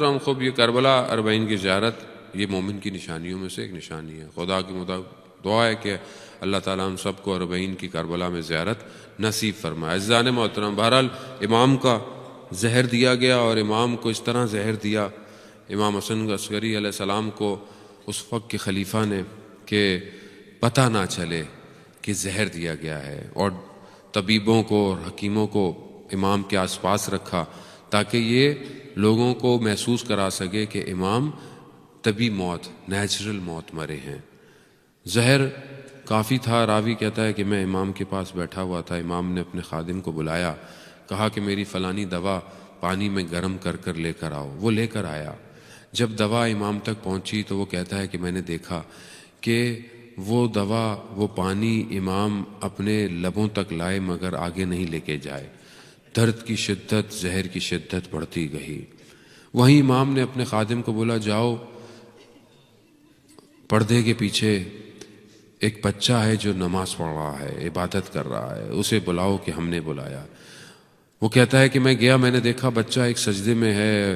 محترم، خوب یہ کربلا اربعین کی زیارت یہ مومن کی نشانیوں میں سے ایک نشانی ہے۔ خدا کی دعا ہے کہ اللہ تعالیٰ ہم سب کو اربعین کی کربلا میں زیارت نصیب فرمائے۔ عزیزان محترم، بہرحال امام کا زہر دیا گیا، اور امام کو اس طرح زہر دیا امام حسن عسکری علیہ السلام کو اس وقت کے خلیفہ نے کہ پتہ نہ چلے کہ زہر دیا گیا ہے، اور طبیبوں کو اور حکیموں کو امام کے آس پاس رکھا تاکہ یہ لوگوں کو محسوس کرا سکے کہ امام طبی موت، نیچرل موت مرے ہیں۔ زہر کافی تھا۔ راوی کہتا ہے کہ میں امام کے پاس بیٹھا ہوا تھا، امام نے اپنے خادم کو بلایا، کہا کہ میری فلانی دوا پانی میں گرم کر کر لے کر آؤ۔ وہ لے کر آیا۔ جب دوا امام تک پہنچی تو وہ کہتا ہے کہ میں نے دیکھا کہ وہ دوا، وہ پانی امام اپنے لبوں تک لائے مگر آگے نہیں لے کے جائے۔ درد کی شدت، زہر کی شدت بڑھتی گئی۔ وہیں امام نے اپنے خادم کو بولا، جاؤ پردے کے پیچھے ایک بچہ ہے جو نماز پڑھ رہا ہے، عبادت کر رہا ہے، اسے بلاؤ کہ ہم نے بلایا۔ وہ کہتا ہے کہ میں گیا، میں نے دیکھا بچہ ایک سجدے میں ہے،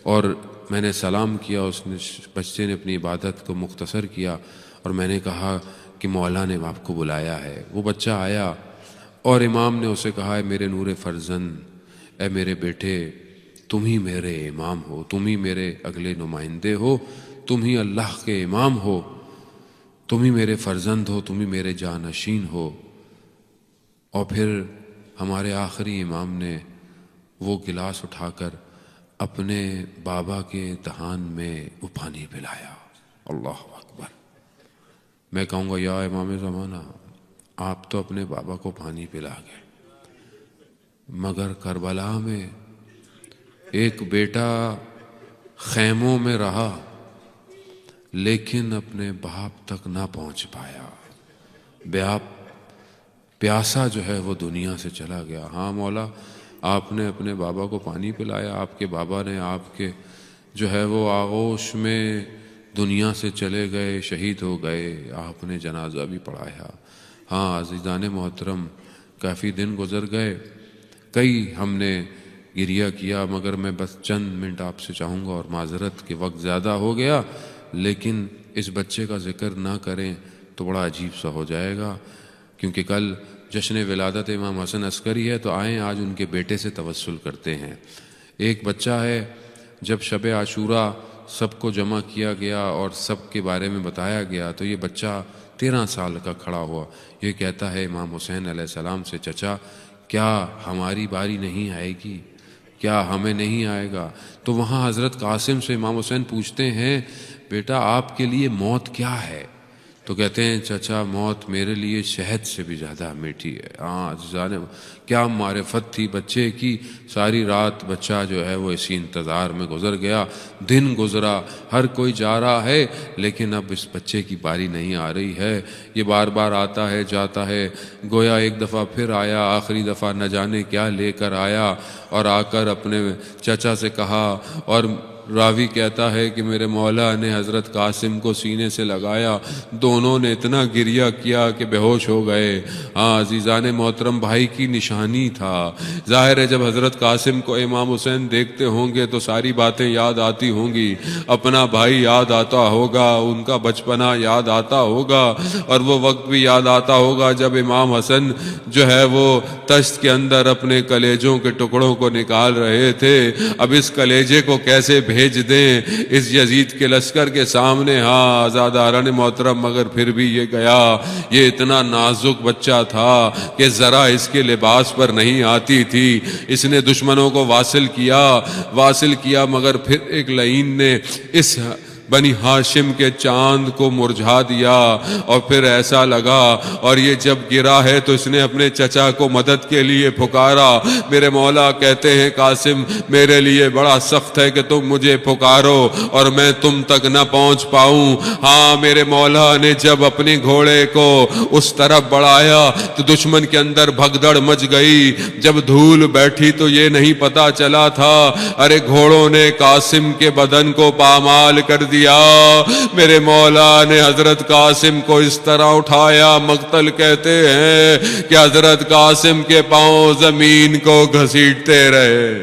اور میں نے سلام کیا، اس نے بچے نے اپنی عبادت کو مختصر کیا، اور میں نے کہا کہ مولا نے آپ کو بلایا ہے۔ وہ بچہ آیا اور امام نے اسے کہا، اے میرے نور فرزند، اے میرے بیٹے، تم ہی میرے امام ہو، تم ہی میرے اگلے نمائندے ہو، تم ہی اللہ کے امام ہو، تم ہی میرے فرزند ہو، تم ہی میرے جانشین ہو۔ اور پھر ہمارے آخری امام نے وہ گلاس اٹھا کر اپنے بابا کے دہان میں وہ پانی پلایا۔ اللہ اکبر۔ میں کہوں گا یا امام زمانہ، آپ تو اپنے بابا کو پانی پلا گئے، مگر کربلا میں ایک بیٹا خیموں میں رہا لیکن اپنے باپ تک نہ پہنچ پایا۔ پیاسا جو ہے وہ دنیا سے چلا گیا۔ ہاں مولا، آپ نے اپنے بابا کو پانی پلایا، آپ کے بابا نے آپ کے جو ہے وہ آغوش میں دنیا سے چلے گئے، شہید ہو گئے، آپ نے جنازہ بھی پڑھایا۔ ہاں عزیزان محترم، کافی دن گزر گئے، کئی ہم نے گریہ کیا، مگر میں بس چند منٹ آپ سے چاہوں گا، اور معذرت کہ وقت زیادہ ہو گیا، لیکن اس بچے کا ذکر نہ کریں تو بڑا عجیب سا ہو جائے گا، کیونکہ کل جشن ولادت امام حسن عسکری ہے، تو آئیں آج ان کے بیٹے سے توسل کرتے ہیں۔ ایک بچہ ہے، جب شب عاشوراء سب کو جمع کیا گیا اور سب کے بارے میں بتایا گیا، تو یہ بچہ 13 سال کا کھڑا ہوا، یہ کہتا ہے امام حسین علیہ السلام سے، چچا کیا ہماری باری نہیں آئے گی؟ کیا ہمیں نہیں آئے گا؟ تو وہاں حضرت قاسم سے امام حسین پوچھتے ہیں، بیٹا آپ کے لیے موت کیا ہے؟ تو کہتے ہیں، چچا موت میرے لیے شہد سے بھی زیادہ میٹھی ہے۔ ہاں عزیزان، کیا معرفت تھی بچے کی، ساری رات بچہ جو ہے وہ اسی انتظار میں گزر گیا، دن گزرا، ہر کوئی جا رہا ہے، لیکن اب اس بچے کی باری نہیں آ رہی ہے۔ یہ بار بار آتا ہے، جاتا ہے، گویا ایک دفعہ پھر آیا، آخری دفعہ نہ جانے کیا لے کر آیا، اور آ کر اپنے چچا سے کہا، اور راوی کہتا ہے کہ میرے مولا نے حضرت قاسم کو سینے سے لگایا، دونوں نے اتنا گریہ کیا کہ بے ہوش ہو گئے۔ ہاں عزیزان محترم، بھائی کی نشانی تھا۔ ظاہر ہے جب حضرت قاسم کو امام حسین دیکھتے ہوں گے تو ساری باتیں یاد آتی ہوں گی، اپنا بھائی یاد آتا ہوگا، ان کا بچپنا یاد آتا ہوگا، اور وہ وقت بھی یاد آتا ہوگا جب امام حسن جو ہے وہ تشت کے اندر اپنے کلیجوں کے ٹکڑوں کو نکال رہے تھے۔ اب اس کلیجے کو کیسے بھیج دیں اس یزید کے لشکر کے سامنے؟ ہاں آزاداران محترم، مگر پھر بھی یہ گیا۔ یہ اتنا نازک بچہ تھا کہ ذرا اس کے لباس پر نہیں آتی تھی، اس نے دشمنوں کو واصل کیا، مگر پھر ایک لعین نے اس بنی ہاشم کے چاند کو مرجھا دیا، اور پھر ایسا لگا، اور یہ جب گرا ہے تو اس نے اپنے چچا کو مدد کے لیے پکارا۔ میرے مولا کہتے ہیں، قاسم میرے لیے بڑا سخت ہے کہ تم مجھے پکارو اور میں تم تک نہ پہنچ پاؤں۔ ہاں میرے مولا نے جب اپنے گھوڑے کو اس طرف بڑھایا تو دشمن کے اندر بھگدڑ مچ گئی، جب دھول بیٹھی تو یہ نہیں پتا چلا تھا، ارے گھوڑوں نے قاسم کے بدن کو پامال کر دیا۔ میرے مولا نے حضرت قاسم کو اس طرح اٹھایا، مقتل کہتے ہیں کہ حضرت قاسم کے پاؤں زمین کو گھسیٹتے رہے۔